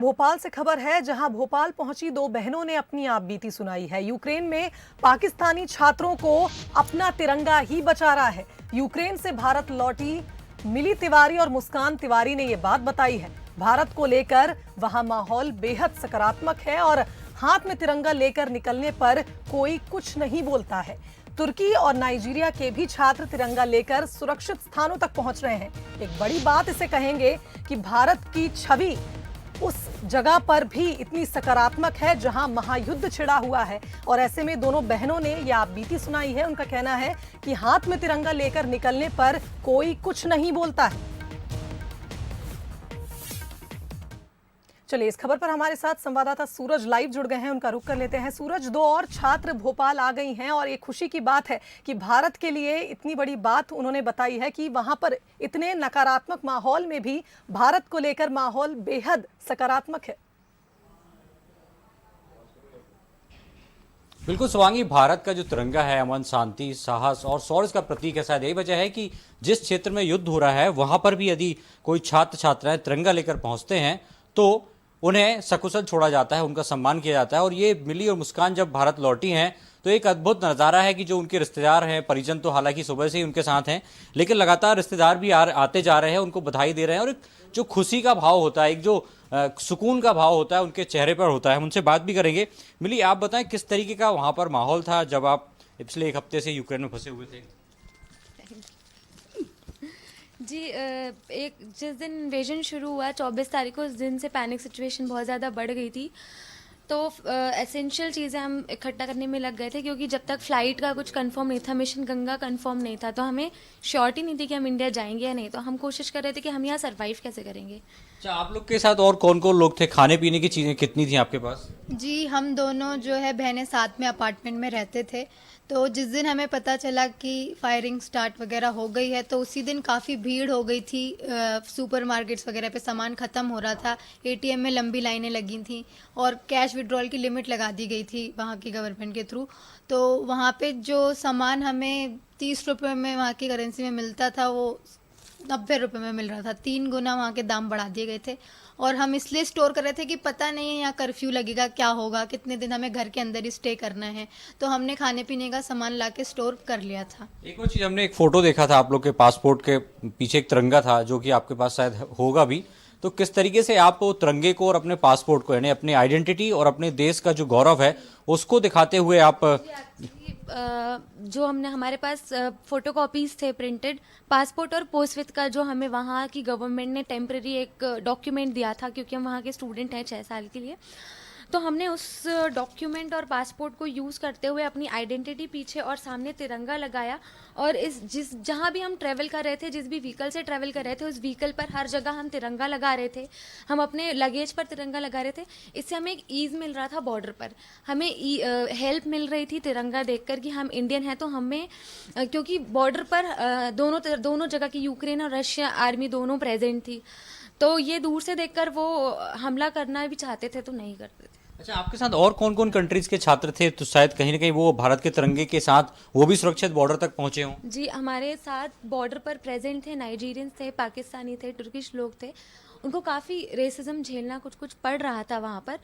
भोपाल से खबर है, जहां भोपाल पहुंची दो बहनों ने अपनी आप बीती सुनाई है। यूक्रेन में पाकिस्तानी छात्रों को अपना तिरंगा ही बचा रहा है। यूक्रेन से भारत लौटी मिली तिवारी और मुस्कान तिवारी ने ये बात बताई है। भारत को लेकर वहां माहौल बेहद सकारात्मक है और हाथ में तिरंगा लेकर निकलने पर कोई कुछ नहीं बोलता है। तुर्की और नाइजीरिया के भी छात्र तिरंगा लेकर सुरक्षित स्थानों तक पहुंच रहे हैं। एक बड़ी बात इसे कहेंगे कि भारत की छवि उस जगह पर भी इतनी सकारात्मक है जहां महायुद्ध छिड़ा हुआ है। और ऐसे में दोनों बहनों ने यह आप बीती सुनाई है। उनका कहना है कि हाथ में तिरंगा लेकर निकलने पर कोई कुछ नहीं बोलता है। चलिए, इस खबर पर हमारे साथ संवाददाता सूरज लाइव जुड़ गए हैं, उनका रुख कर लेते हैं। सूरज, दो और छात्र भोपाल आ गई हैं और ये खुशी की बात है कि भारत के लिए इतनी बड़ी बात उन्होंने बताई है कि वहां पर इतने नकारात्मक माहौल में भी भारत को लेकर माहौल बेहद सकारात्मक है। बिल्कुल शिवांगी, भारत का जो तिरंगा है अमन, शांति, साहस और शौर्य का प्रतीक है। शायद यही वजह है कि जिस क्षेत्र में युद्ध हो रहा है वहां पर भी यदि कोई छात्र छात्राएं तिरंगा लेकर पहुंचते हैं तो उन्हें सकुशल छोड़ा जाता है, उनका सम्मान किया जाता है। और ये मिली और मुस्कान जब भारत लौटी हैं तो एक अद्भुत नज़ारा है कि जो उनके रिश्तेदार हैं, परिजन तो हालांकि सुबह से ही उनके साथ हैं, लेकिन लगातार रिश्तेदार भी आते जा रहे हैं, उनको बधाई दे रहे हैं। और एक जो खुशी का भाव होता है, एक जो सुकून का भाव होता है उनके चेहरे पर होता है। हम उनसे बात भी करेंगे। मिली, आप बताएं किस तरीके का वहाँ पर माहौल था जब आप पिछले एक हफ्ते से यूक्रेन में फंसे हुए थे? जी, एक जिस दिन इन्वेजन शुरू हुआ 24 तारीख को, उस दिन से पैनिक सिचुएशन बहुत ज़्यादा बढ़ गई थी। तो एसेंशियल चीज़ें हम इकट्ठा करने में लग गए थे, क्योंकि जब तक फ़्लाइट का कुछ कंफर्म नहीं था, मिशन गंगा कंफर्म नहीं था, तो हमें श्योरिटी नहीं थी कि हम इंडिया जाएंगे या नहीं। तो हम कोशिश कर रहे थे कि हम यहाँ सर्वाइव कैसे करेंगे। अच्छा, आप लोग के साथ और कौन कौन लोग थे? खाने पीने की चीज़ें कितनी थी आपके पास? जी, हम दोनों जो है बहनें साथ में अपार्टमेंट में रहते थे। तो जिस दिन हमें पता चला कि फायरिंग स्टार्ट वगैरह हो गई है तो उसी दिन काफ़ी भीड़ हो गई थी। सुपरमार्केट्स वगैरह पे सामान ख़त्म हो रहा था, एटीएम में लंबी लाइनें लगी थी और कैश विड्रॉल की लिमिट लगा दी गई थी वहाँ की गवर्नमेंट के थ्रू। तो वहाँ पे जो सामान हमें 30 रुपये में वहाँ की करेंसी में मिलता था वो 90 रुपये में मिल रहा था। 3 गुना वहाँ के दाम बढ़ा दिए गए थे। और हम इसलिए स्टोर कर रहे थे कि पता नहीं है यहाँ कर्फ्यू लगेगा, क्या होगा, कितने दिन हमें घर के अंदर ही स्टे करना है। तो हमने खाने पीने का सामान ला के स्टोर कर लिया था। एक और चीज़, हमने एक फ़ोटो देखा था आप लोग के पासपोर्ट के पीछे एक तिरंगा था जो कि आपके पास शायद होगा भी। तो किस तरीके से आप वो तिरंगे को और अपने पासपोर्ट को, यानी अपनी आइडेंटिटी और अपने देश का जो गौरव है उसको दिखाते हुए आप जो हमने हमारे पास फोटो कॉपीज थे प्रिंटेड पासपोर्ट और पोस्टविथ का, जो हमें वहाँ की गवर्नमेंट ने टेम्पररी एक डॉक्यूमेंट दिया था, क्योंकि हम वहाँ के स्टूडेंट हैं 6 साल के लिए। तो हमने उस डॉक्यूमेंट और पासपोर्ट को यूज़ करते हुए अपनी आइडेंटिटी पीछे और सामने तिरंगा लगाया। और जहाँ भी हम ट्रैवल कर रहे थे, जिस भी व्हीकल से ट्रैवल कर रहे थे, उस व्हीकल पर हर जगह हम तिरंगा लगा रहे थे। हम अपने लगेज पर तिरंगा लगा रहे थे। इससे हमें एक ईज़ मिल रहा था बॉर्डर पर, हमें हेल्प मिल रही थी तिरंगा देखकर कि हम इंडियन हैं। तो हमें क्योंकि बॉर्डर पर दोनों जगह की यूक्रेन और रशिया आर्मी दोनों प्रेजेंट थी, तो ये दूर से देखकर वो हमला करना भी चाहते थे तो नहीं करते थे। अच्छा, आपके साथ और कौन कौन कंट्रीज के छात्र थे? तो शायद कहीं ना कहीं वो भारत के तिरंगे के साथ वो भी सुरक्षित बॉर्डर तक पहुंचे हों। जी, हमारे साथ बॉर्डर पर प्रेजेंट थे नाइजीरियंस थे, पाकिस्तानी थे, तुर्किश लोग थे। उनको काफ़ी रेसिज्म झेलना कुछ पड़ रहा था वहाँ पर,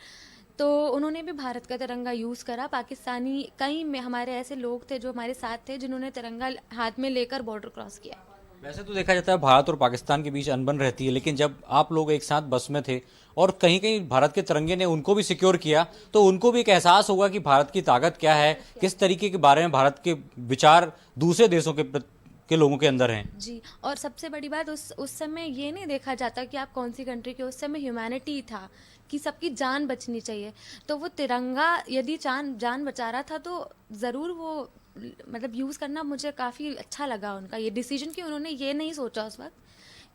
तो उन्होंने भी भारत का तिरंगा यूज़ करा। पाकिस्तानी कई में हमारे ऐसे लोग थे जो हमारे साथ थे, जिन्होंने तिरंगा हाथ में लेकर बॉर्डर क्रॉस किया। वैसे तो देखा जाता है भारत और पाकिस्तान के बीच अनबन रहती है, लेकिन जब आप लोग एक साथ बस में थे और कहीं कहीं भारत के तिरंगे ने उनको भी सिक्योर किया, तो उनको भी एक एहसास होगा कि भारत की ताकत क्या है, किस तरीके के बारे में भारत के विचार दूसरे देशों के लोगों के अंदर हैं। जी, और सबसे बड़ी बात, उस समय ये नहीं देखा जाता कि आप कौन सी कंट्री के, उस समय ह्यूमैनिटी था कि सबकी जान बचनी चाहिए। तो वो तिरंगा यदि जान बचा रहा था तो ज़रूर वो मतलब यूज़ करना मुझे काफ़ी अच्छा लगा उनका ये डिसीजन, कि उन्होंने ये नहीं सोचा उस वक्त,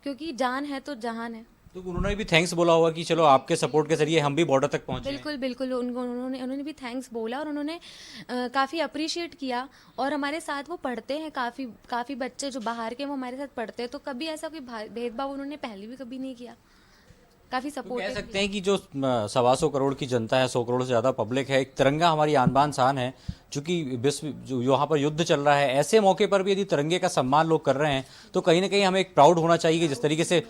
क्योंकि जान है तो जहान है। तो उन्होंने भी थैंक्स बोला होगा कि चलो आपके सपोर्ट के जरिए हम भी बॉर्डर तक पहुंचे। बिल्कुल बिल्कुल, उन्होंने भी थैंक्स बोला और उन्होंने काफ़ी अप्रिशिएट किया। और हमारे साथ वो पढ़ते हैं, काफ़ी बच्चे जो बाहर के वो हमारे साथ पढ़ते हैं, तो कभी ऐसा कोई भेदभाव उन्होंने पहले भी कभी नहीं किया। काफ़ी तो सपोर्ट कह सकते हैं कि जो 125 करोड़ की जनता है, 100 करोड़ से ज़्यादा पब्लिक है, एक तिरंगा हमारी आन बान शान है। चूंकि विश्व जो यहाँ पर युद्ध चल रहा है, ऐसे मौके पर भी यदि तिरंगे का सम्मान लोग कर रहे हैं तो कहीं ना कहीं हमें एक प्राउड होना चाहिए। जिस तरीके से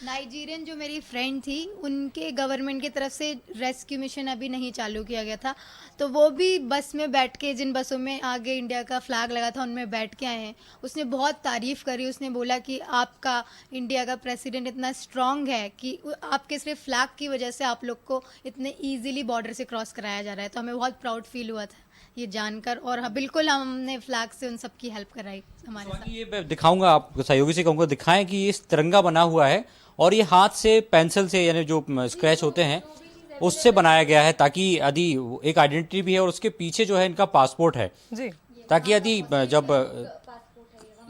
नाइजीरियन जो मेरी फ्रेंड थी, उनके गवर्नमेंट की तरफ से रेस्क्यू मिशन अभी नहीं चालू किया गया था, तो वो भी बस में बैठ के, जिन बसों में आगे इंडिया का फ्लैग लगा था उनमें बैठ के आए हैं। उसने बहुत तारीफ़ करी, उसने बोला कि आपका इंडिया का प्रेसिडेंट इतना स्ट्रांग है कि आपके सिर्फ फ्लैग की वजह से आप लोग को इतने ईजिली बॉर्डर से क्रॉस कराया जा रहा है। तो हमें बहुत प्राउड फील हुआ था ये जानकर, और हाँ, बिल्कुल हमने फ्लैग से उन सबकी हेल्प कराई हमारे साथ। ये मैं दिखाऊंगा, आप सहयोगी से कहूंगा दिखाएं कि ये तिरंगा बना हुआ है और ये हाथ से पेंसिल से यानी जो स्क्रैच होते हैं उससे बनाया गया है, ताकि यदि एक आइडेंटिटी भी है और उसके पीछे जो है इनका पासपोर्ट है, जी ताकि यदि जब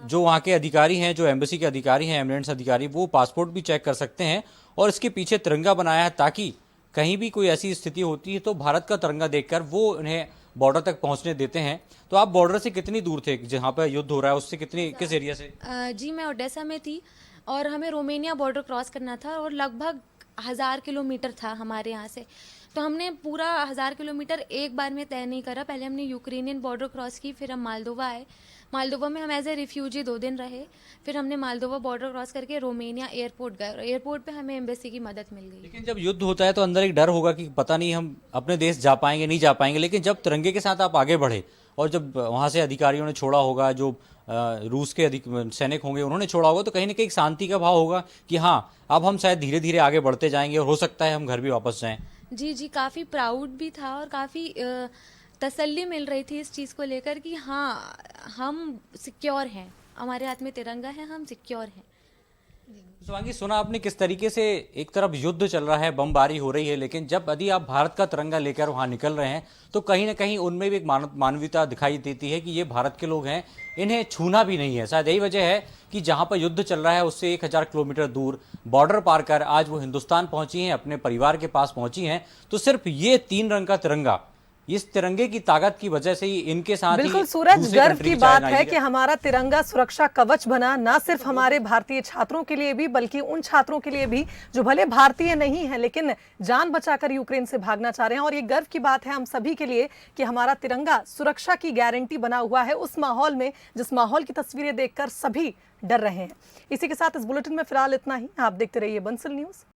जो वहाँ के अधिकारी हैं, जो एम्बेसी के अधिकारी हैं, एमिरेट्स अधिकारी, वो पासपोर्ट भी चेक कर सकते हैं। और इसके पीछे तिरंगा बनाया है ताकि कहीं भी कोई ऐसी स्थिति होती है तो भारत का तिरंगा देखकर वो उन्हें बॉर्डर तक पहुंचने देते हैं। तो आप बॉर्डर से कितनी दूर थे जहाँ पर युद्ध हो रहा है, उससे कितनी, किस एरिया से? जी मैं ओडेसा में थी और हमें रोमेनिया बॉर्डर क्रॉस करना था और लगभग 1000 किलोमीटर था हमारे यहाँ से। तो हमने पूरा 1000 किलोमीटर एक बार में तय नहीं करा। पहले हमने यूक्रेनियन बॉर्डर क्रॉस की, फिर हम मालदोवा आए। मालदोवा में हम एज ए रिफ्यूजी 2 दिन रहे, फिर हमने मालदोवा बॉर्डर क्रॉस करके रोमेनिया एयरपोर्ट गए। एयरपोर्ट पे हमें एम्बेसी की मदद मिल गई। लेकिन जब युद्ध होता है तो अंदर एक डर होगा कि पता नहीं हम अपने देश जा पाएंगे नहीं जा पाएंगे, लेकिन जब तिरंगे के साथ आप आगे बढ़े और जब वहां से अधिकारियों ने छोड़ा होगा, जो रूस के सैनिक होंगे उन्होंने छोड़ा होगा, तो कहीं ना कहीं एक शांति का भाव होगा कि हाँ अब हम शायद धीरे धीरे आगे बढ़ते जाएंगे और हो सकता है हम घर भी वापस जाएं। जी जी, काफ़ी प्राउड भी था और काफ़ी तसल्ली मिल रही थी इस चीज़ को लेकर कि हाँ हम सिक्योर हैं, हमारे हाथ में तिरंगा है, हम सिक्योर हैं। शिवांगी, सुना आपने किस तरीके से एक तरफ युद्ध चल रहा है, बमबारी हो रही है, लेकिन जब यदि आप भारत का तिरंगा लेकर वहां निकल रहे हैं तो कहीं ना कहीं उनमें भी एक मानवीयता दिखाई देती है कि ये भारत के लोग हैं, इन्हें छूना भी नहीं है। शायद यही वजह है कि जहां पर युद्ध चल रहा है उससे 1000 किलोमीटर दूर बॉर्डर पार कर आज वो हिंदुस्तान पहुंची हैं, अपने परिवार के पास पहुंची हैं। तो सिर्फ ये 3 रंग का तिरंगा, इस तिरंगे की ताकत की वजह से ही इनके साथ बिल्कुल ही सूरज, दूसरे गर्व कंट्री की चाहे बात है नाइजीरिया- कि हमारा तिरंगा सुरक्षा कवच बना, ना सिर्फ हमारे भारतीय छात्रों के लिए भी बल्कि उन छात्रों के लिए भी जो भले भारतीय नहीं है लेकिन जान बचाकर यूक्रेन से भागना चाह रहे हैं। और ये गर्व की बात है हम सभी के लिए कि हमारा तिरंगा सुरक्षा की गारंटी बना हुआ है उस माहौल में जिस माहौल की तस्वीरें देखकर सभी डर रहे हैं। इसी के साथ इस बुलेटिन में फिलहाल इतना ही। आप देखते रहिए बंसल न्यूज।